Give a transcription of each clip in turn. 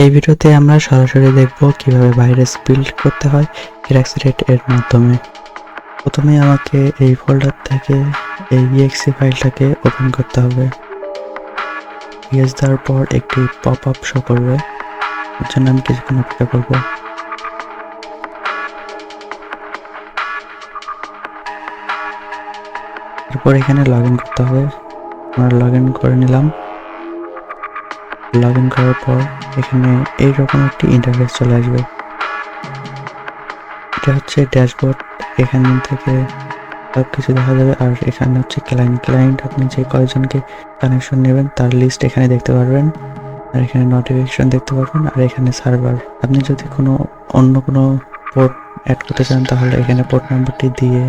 এই ভিডিওতে আমরা সরাসরি দেখব কিভাবে ভাইরাস বিল্ড করতে হয় Kiraxret এর মাধ্যমে। প্রথমে আমাকে এই ফোল্ডার থেকে এই exe ফাইলটাকে ওপেন করতে হবে। ইয়েস দেওয়ার পর একটি পপআপ শো করবে, এর জন্য আমি কিছুক্ষণ অপেক্ষা করব। এরপর এখানে লগ ইন করতে হবে। আমরা লগ ইন করে নিলাম। লগ ইন করার পর এখানে এইরকম একটি ইন্টারফেস চলে আসবে। এটা হচ্ছে ড্যাশবোর্ড, এখান থেকে সব কিছু দেখা যাবে। আর এখানে হচ্ছে ক্লায়েন্ট আপনি যে কয়েকজনকে কানেকশন নেবেন তার লিস্ট এখানে দেখতে পারবেন। আর এখানে নোটিফিকেশন দেখতে পারবেন। আর এখানে সার্ভার, আপনি যদি অন্য কোনো পোর্ট অ্যাড করতে চান তাহলে এখানে পোর্ট নাম্বারটি দিয়ে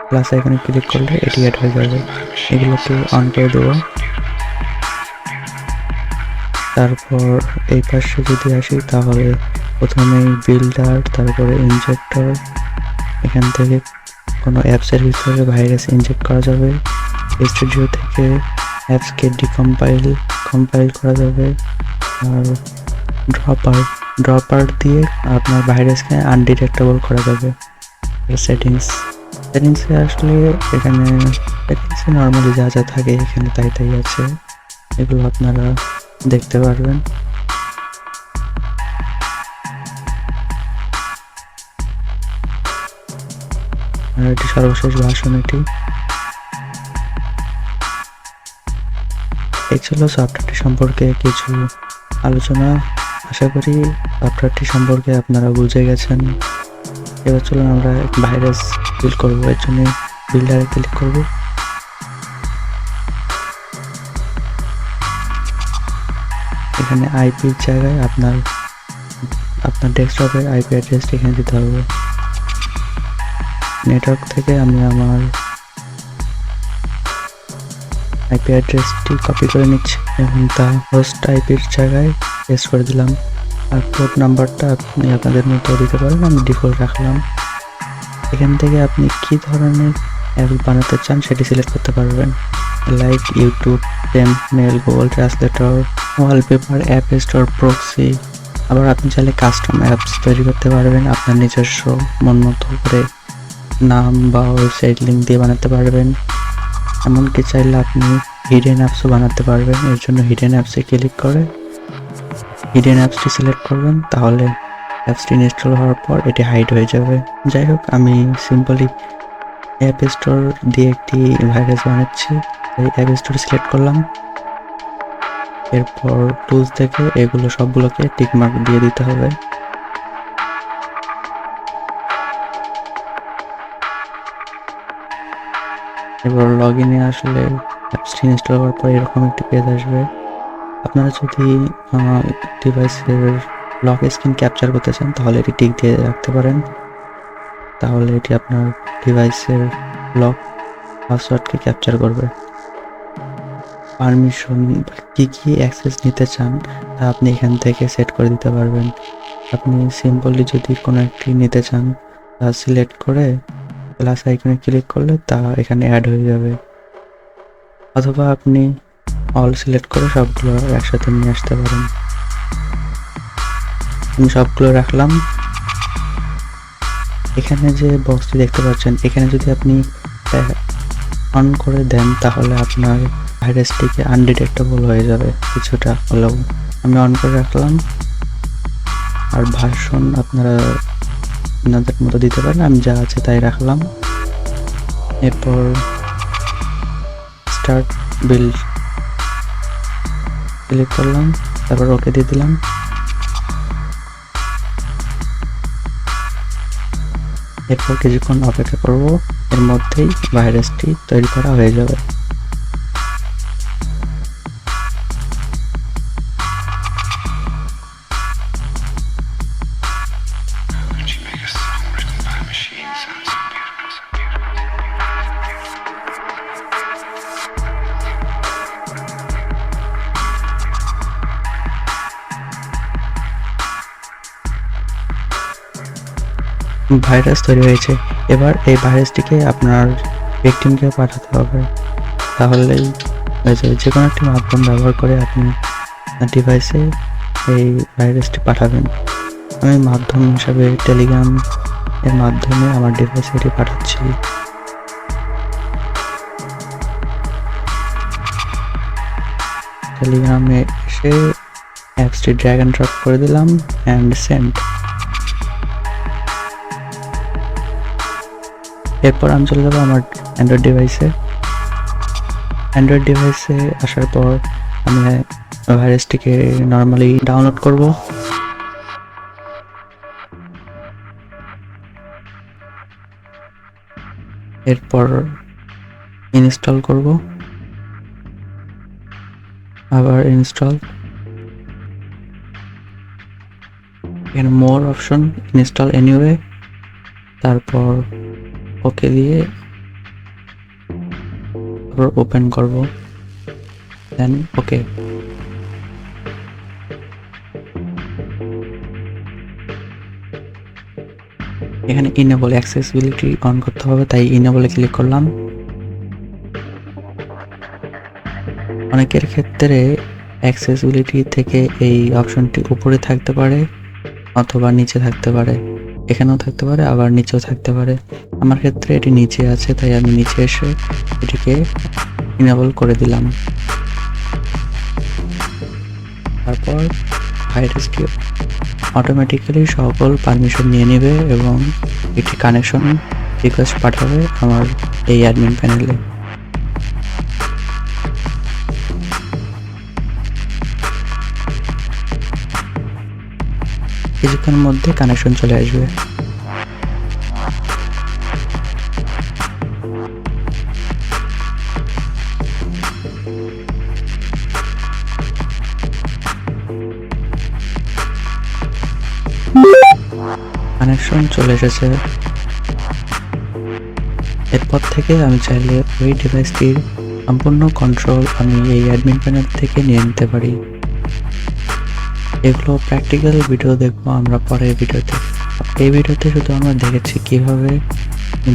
প্লাস আইকনে ক্লিক করলে এটি অ্যাড হয়ে যাবে। এগুলোকে অন করে দেবো। তারপর এই পাশে যদি আসি তাহলে প্রথমেই বিল্ডার, তারপরে ইনজেক্টর, এখান থেকে কোনো অ্যাপসের ভিতরে ভাইরাস ইনজেক্ট করা যাবে। স্টুডিও থেকে অ্যাপসকে কম্পাইল করা যাবে। আর ড্রপার দিয়ে আপনার ভাইরাসকে আনডিটেক্টেবল করা যাবে। সেটিংসে আসলে এখানে সেটিংসে নর্মালি যা যা থাকে এখানে তাই আছে, এগুলো আপনারা দেখতে পারবেন। আর এটি সর্বশেষ ভাষণ। এটি ছিল সফটওয়্যারটি সম্পর্কে কিছু আলোচনা। আশা করি সফটওয়্যারটি সম্পর্কে আপনারা বুঝে গেছেন। এবার চলুন আমরা ভাইরাস বিল্ড করবো। এর জন্য বিল্ডারে ক্লিক করব। এখানে আইপির জায়গায় আপনার ডেস্কটপের আইপি অ্যাড্রেসটি এখানে দিতে হবে। নেটওয়ার্ক থেকে আমি আমার আইপি অ্যাড্রেসটি কপি করে নিচ্ছি এবং তা হোস্ট আইপির জায়গায় পেস্ট করে দিলাম। আর পোর্ট নাম্বারটা আপনি আপনাদের মতো দিতে পারেন, আমি ডিফল্ট রাখলাম। এখান থেকে আপনি কি ধরনের অ্যাপ বানাতে চান সেটি সিলেক্ট করতে পারবেন, like YouTube, mail, Google translator, wallpaper, app store, proxy. আবার আপনি চাইলে কাস্টম অ্যাপস তৈরি করতে পারবেন আপনার নিজস্ব মন মতো করে, নাম বা ওয়েবসাইট লিঙ্ক দিয়ে বানাতে পারবেন। এমনকি চাইলে আপনি হিডেন অ্যাপসও বানাতে পারবেন। এর জন্য হিডেন অ্যাপসে ক্লিক করে হিডেন অ্যাপসটি সিলেক্ট করবেন, তাহলে অ্যাপসটি ইনস্টল হওয়ার পর এটি হাইড হয়ে যাবে। যাই হোক, আমি সিম্পলি অ্যাপ স্টোর দিয়ে একটি ভাইরাস বানাচ্ছি। এই অ্যাপ স্টোর সিলেক্ট করলাম। এরপর টুলস থেকে এগুলো সবগুলোকে টিকমার্ক দিয়ে দিতে হবে। এবার লগ ইনে আসলে অ্যাপসটি ইনস্টল করার পর এরকম একটি পেজ আসবে। আপনারা যদি ডিভাইসের লক স্ক্রিন ক্যাপচার করতে চান তাহলে এটি টিক দিয়ে রাখতে পারেন, তাহলে এটি আপনার ডিভাইসের লক পাসওয়ার্ডকে ক্যাপচার করবে। পারমিশন কি অ্যাক্সেস নিতে চান তা আপনি এখান থেকে সেট করে দিতে পারবেন। আপনি সিম্পলি যদি কোনো একটি নিতে চান তা সিলেক্ট করে প্লাস আইকনে ক্লিক করলে তা এখানে অ্যাড হয়ে যাবে, অথবা আপনি অল সিলেক্ট করে সবগুলো একসাথে নিয়ে আসতে পারেন। আমি সবগুলো রাখলাম। এখানে যে বক্সটি দেখতে পাচ্ছেন, এখানে যদি আপনি অন করে দেন তাহলে আপনার ভাইরাসটিকে আনডিটেক্টেবল হয়ে যাবে কিছুটা হলেও। আমি অন করে রাখলাম। আর ভার্সন আপনারা আপনাদের মতো দিতে পারেন, আমি যা আছে তাই রাখলাম। এরপর স্টার্ট বিল্ড ক্লিক করলাম, তারপর ওকে দিয়ে দিলাম। এরপর কিছুক্ষণ অপেক্ষা করব, এর মধ্যেই ভাইরাসটি তৈরি করা হয়ে যাবে। ভাইরাস তৈরি হয়েছে। এবার এই ভাইরাসটিকে আপনার ভিকটিমকে পাঠাতে হবে, তাহলেই হয়ে যাবে। যে কোনো একটি মাধ্যম ব্যবহার করে আপনি ডিভাইসে এই ভাইরাসটি পাঠাবেন। আমি মাধ্যম হিসাবে টেলিগ্রাম এর মাধ্যমে আমার ডিভাইসে এটি পাঠাচ্ছি। টেলিগ্রামে এসে অ্যাপসটি ড্র্যাগ অ্যান্ড ড্রপ করে দিলাম অ্যান্ড সেন্ড। এরপর আমি চলে যাবো আমার অ্যান্ড্রয়েড ডিভাইসে। অ্যান্ড্রয়েড ডিভাইসে আসার পর আমি ভাইরাসটিকে নর্মালি ডাউনলোড করব। এরপর ইনস্টল করব, আবার ইনস্টল। এখানে মোর অপশন, ইনস্টল এনিওয়ে, তারপর ওকে দিয়ে ওপেন করব, দেন ওকে। এখানে ইনেবল অ্যাক্সেসিবিলিটি অন করতে হবে, তাই ইনেবলে ক্লিক করলাম। অনেকের ক্ষেত্রে অ্যাক্সেসিবিলিটি থেকে এই অপশনটি উপরে থাকতে পারে অথবা নিচে থাকতে পারে, এখানেও থাকতে পারে আবার নিচেও থাকতে পারে। আমার ক্ষেত্রে এটি নিচে আছে, তাই আমি নিচে এসে এটিকে ইনেবল করে দিলাম। তারপর ভাইরাসটি অটোমেটিক্যালি সকল পারমিশন নিয়ে নেবে এবং এটি কানেকশন রিকোয়েস্ট পাঠাবে আমার এই অ্যাডমিন প্যানেলে। কিছুক্ষণের মধ্যে কানেকশন চলে আসবে। কানেকশন চলে এসেছে। এরপর থেকে আমি চাইলে ওই ডিভাইসটির সম্পূর্ণ কন্ট্রোল আমি এই অ্যাডমিন প্যানেল থেকে নিয়ে নিতে পারি। এগুলো প্র্যাকটিক্যাল ভিডিও দেখবো আমরা পরের ভিডিওতে। এই ভিডিওতে শুধু আমরা দেখেছি কিভাবে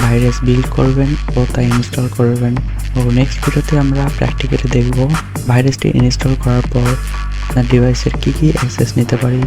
ভাইরাস বিল্ড করবেন ও তা ইনস্টল করবেন, ও নেক্সট ভিডিওতে আমরা প্র্যাকটিক্যালি দেখব ভাইরাসটি ইনস্টল করার পর আপনার ডিভাইসের কী কী অ্যাক্সেস নিতে পারি।